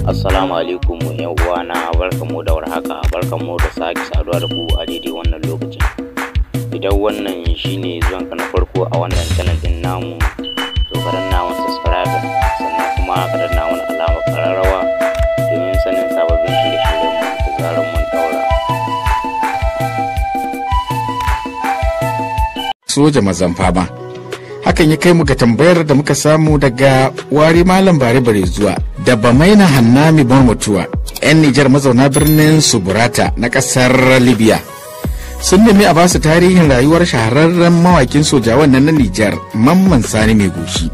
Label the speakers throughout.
Speaker 1: Assalamu alaikum yan uwana, barkanmu da warhaka, barkanmu da sake saduwa da ku a daidai wannan lokacin. Idan wannan shine zuwan ka na farko a wannan channel din namu, to ka danna mana subscribe, sannan kuma ka danna mana alamar kararrawa domin sanin sababbin shirye-shiryen mu da zarar mun daura.
Speaker 2: Soja mazan fama. Hakan ya kai mu ga tambayar da muka samu daga wari malam bare zuwa da Bamaina Hannami Marmutuwa, 'yan Nijar mazauna birnin Suburata na kasar Libya. Sun nemi a basu tarihin rayuwar shahararren mawakin sojawan nan na Nijar, Mamman Sani Mai Goshi.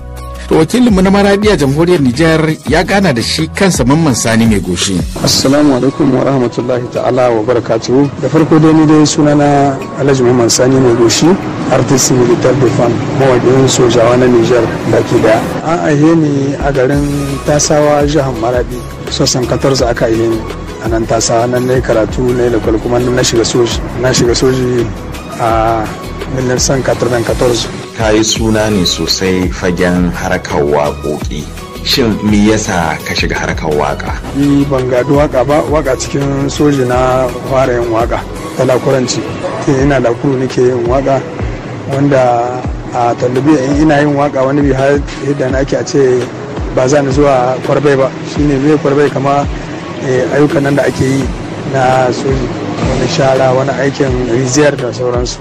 Speaker 2: To wakilinmu na Maradi a jamhuriyar Nijar ya gana da shi kansa Mamman Sani Mai Goshi.
Speaker 3: Assalamu alaikum wa rahmatullahi ta'ala wa barakatuhu. Da farko dai ni dai sunana Alhaji Mamman Sani Mai Goshi, artist militar de fam, mawakin sojawa na Nijar baki daya. An aihe ni a garin Tasawa, jihar Maradi. Sosan 14 aka aihe ni a nan Tasawa, nan ne karatu ne da kuma na shiga soji. Na shiga soji a 1994.
Speaker 4: Ka yi suna ne sosai fagen harkar waƙoƙi. Shin me yasa ka shiga harkar waƙa?
Speaker 3: Ni ban gado waƙa ba, waƙa cikin soji na fara yin waƙa ta lakuranci. Ina lakuru nake yin waƙa, wanda a tallabi in ina yin waƙa wani bi har yadda na ake a ce ba za ni zuwa kwarbai ba. Shine me kwarbai, kama ayyukan nan da ake yi na soji, wani shara, wani aikin riziyar da sauransu.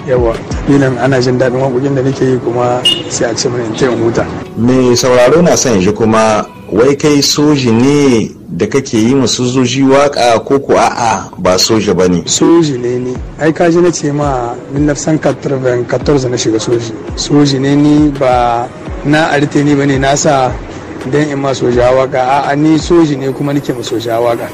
Speaker 3: Yawa filin ana jin daɗin waƙoƙin da nake yi, kuma sai a ce mana in tayin huta.
Speaker 4: Me sauraro na son ji kuma, wai kai soji ne da kake yi musu sojoji waƙa ko ko a'a ba soji ba ne?
Speaker 3: Soji ne ni, ai kaji na ce ma 1994 na shiga soji. Soji ne ni, ba na arite ni ba ne na sa dan in ma soja waka. A'a ni soji ne kuma nake ma soja waka.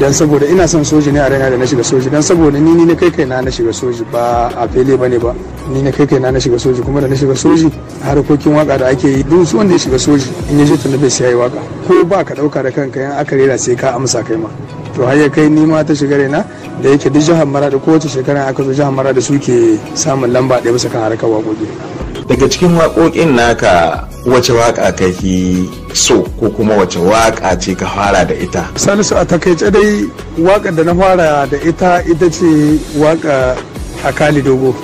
Speaker 3: Dan saboda ina son soji ne a raina da na shiga soji, dan saboda ni ne kai na shiga soji, ba a fele bane ba. Ni ne kai na shiga soji, kuma da na shiga soji harkokin waka da ake yi, duk wanda ya shiga soji in ya je tunda bai sai waka, ko ba ka dauka da kanka, yan aka rera sai ka amsa kai ma. To har ya kai ni ma ta shiga raina, da yake duk jihar Maradi kowace shekara aka zo jihar Maradi suke samun lamba ɗaya bisa kan harkar waƙoƙi.
Speaker 4: Daga cikin waƙoƙin naka wace waƙa kake so, ko kuma wace waƙa ce ka fara da ita?
Speaker 3: Salisu, a takaice dai waƙar da na fara da ita ce waƙa Akali Dogo.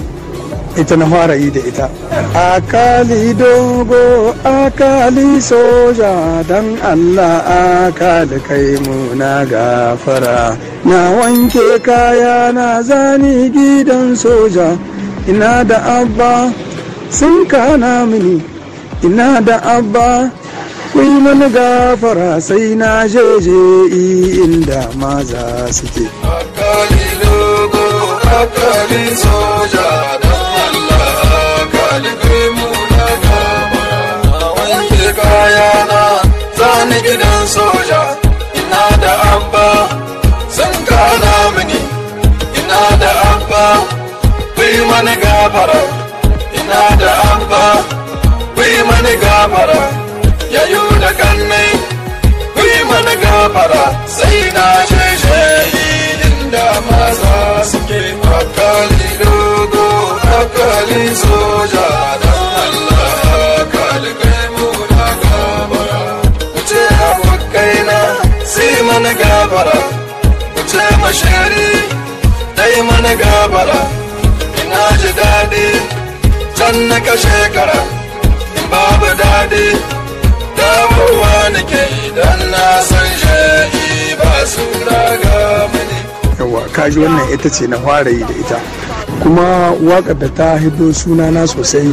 Speaker 3: Ita na fara yi da ita. Akali Dogo, Akali soja, dan Allah Akali kai mu na gafara. Na wanke kaya na zani gidan soja, ina da abba sun kana mini, ina da abba kuyi mana gafara, sai na jeje inda maza suke.
Speaker 5: Akali Dogo, Akali soja, dan Allah Akali kai mu na gafara. Na wanke kayana zani gidan soja, ina da abba sun kana mini, ina da abba kuyi mana gafara. Ina da abba kuyi mana gafara, yayu da kannai kuyi mana gafara, sai na sheshe inda maza suke. Akali Dogo, Akali soja, dan Allah Akali kai mu na gafara. Kuce abokaina sai mana gafara, kuce mashari dai mana gafara. Ina ji daɗi can na ka shekara, in babu daɗi dawowa nake idan na san sha'i ba su raga mani.
Speaker 3: Yawa kaji wannan ita ce na fara yi da ita, kuma waƙar da ta hido sunana sosai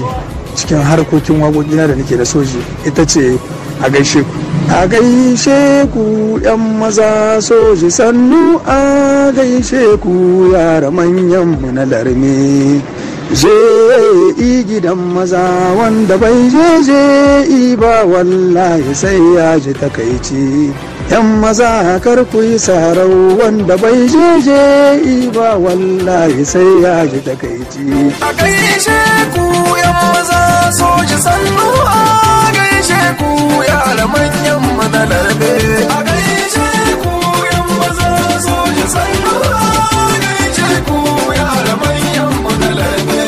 Speaker 3: cikin harkokin waƙoƙina da nake da soji ita ce A gaishe ku. A gaishe ku 'yan maza soji sannu, a gaishe ku yara manyan mu na larme. Je gidan maza wanda bai je ba wallahi sai ya ji takaici. 'Yan maza kar ku yi sarau wanda bai je ba wallahi sai ya ji takaici.
Speaker 5: A gaishe ku 'yan maza soji sannu, a gaishe ku yara manyan mu na larme. A gaishe ku 'yan maza soji sannu, a gaishe ku yara manyan mu na larme.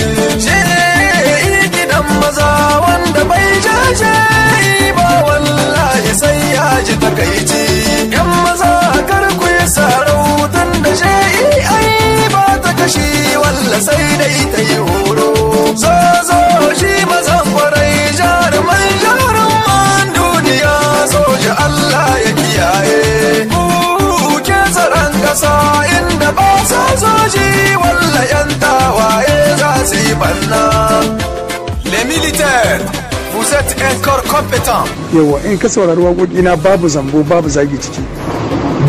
Speaker 5: Gidan maza wanda bai je ba wallahi sai ya ji takaici. banna. Les militaires, vous êtes un corps compétent.
Speaker 3: Yawa in ka saurari waƙoƙina babu zambo babu zagi ciki.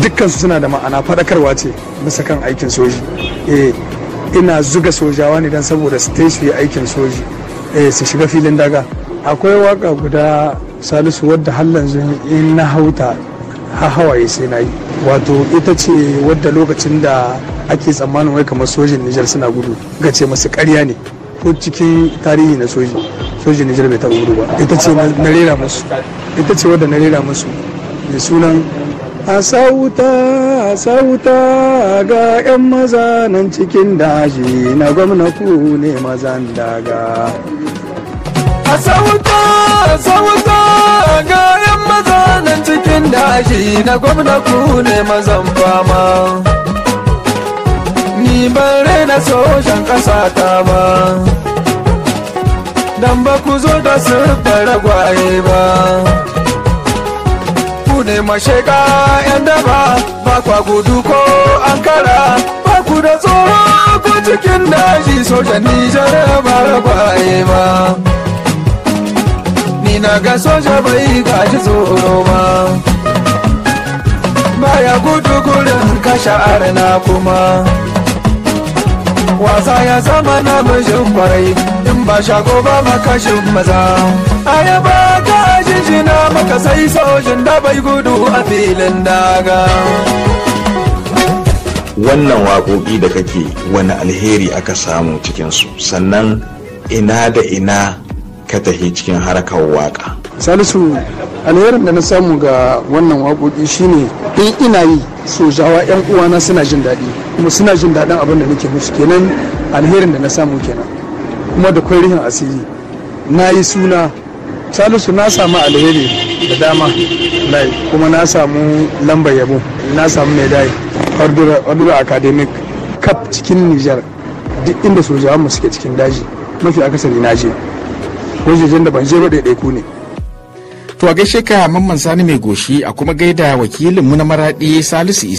Speaker 3: Dukkansu suna da ma'ana, faɗakarwa ce bisa kan aikin soji. Ina zuga sojawa ne don saboda su su yi aikin soji, su shiga filin daga. Akwai waka guda Salisu wadda har yanzu in na hauta hawaye sai na yi. Wato ita ce wadda lokacin da ake tsammanin wai kamar sojin Nijar suna gudu ga ce masu ƙarya ne, ko cikin tarihi na sojin Nijar bai taɓa gudu ba. Ita ce na rera musu, ita ce wadda na rera musu mai sunan a sauta ga 'yan maza nan cikin daji na gwamna ku ne mazan daga.
Speaker 5: A sauta ga 'yan maza nan cikin daji na gwamna ku ne mazan fama. Ni ban raina sojan ƙasa ta ba, dan ba ku zo da su ragwaye ba. Ne masheka 'yan daba ba kwa gudu ko ankara, ba ku da tsoro ko cikin daji sojan Nijar ba ragwaye ba. Ni na ga soja bai gaji tsoro ba, baya gudu gurin kashe arna kuma. Wasa ya zama na mijin kwarai, in ba shago ba makashin maza. Ayaba ka jinjina maka sai sojin da bai gudu a filin daga.
Speaker 4: Wannan waƙoƙi da kake wani alheri aka samu cikinsu, sannan ina da ina ka tafi cikin harkar waƙa?
Speaker 3: Salisu, alherin da na samu ga wannan waƙoƙi shine in ina yi sojawa 'yan uwana suna jin daɗi, kuma suna jin daɗin abin da nake musu, kenan alherin da na samu kenan. Kuma da kwai rihin asiri na yi suna. Salisu, na samu alheri da dama, kuma na samu lambar yabo, na samu medai ordura academic cup cikin Nijar. Duk inda sojawan mu suke cikin daji mafi akasari na je, wajejen da ban je ba ɗaiɗaiku ne.
Speaker 2: To a gaishe ka Mamman Sani mai goshi, a kuma gaida wakilinmu na Maraɗi Salisu Isa.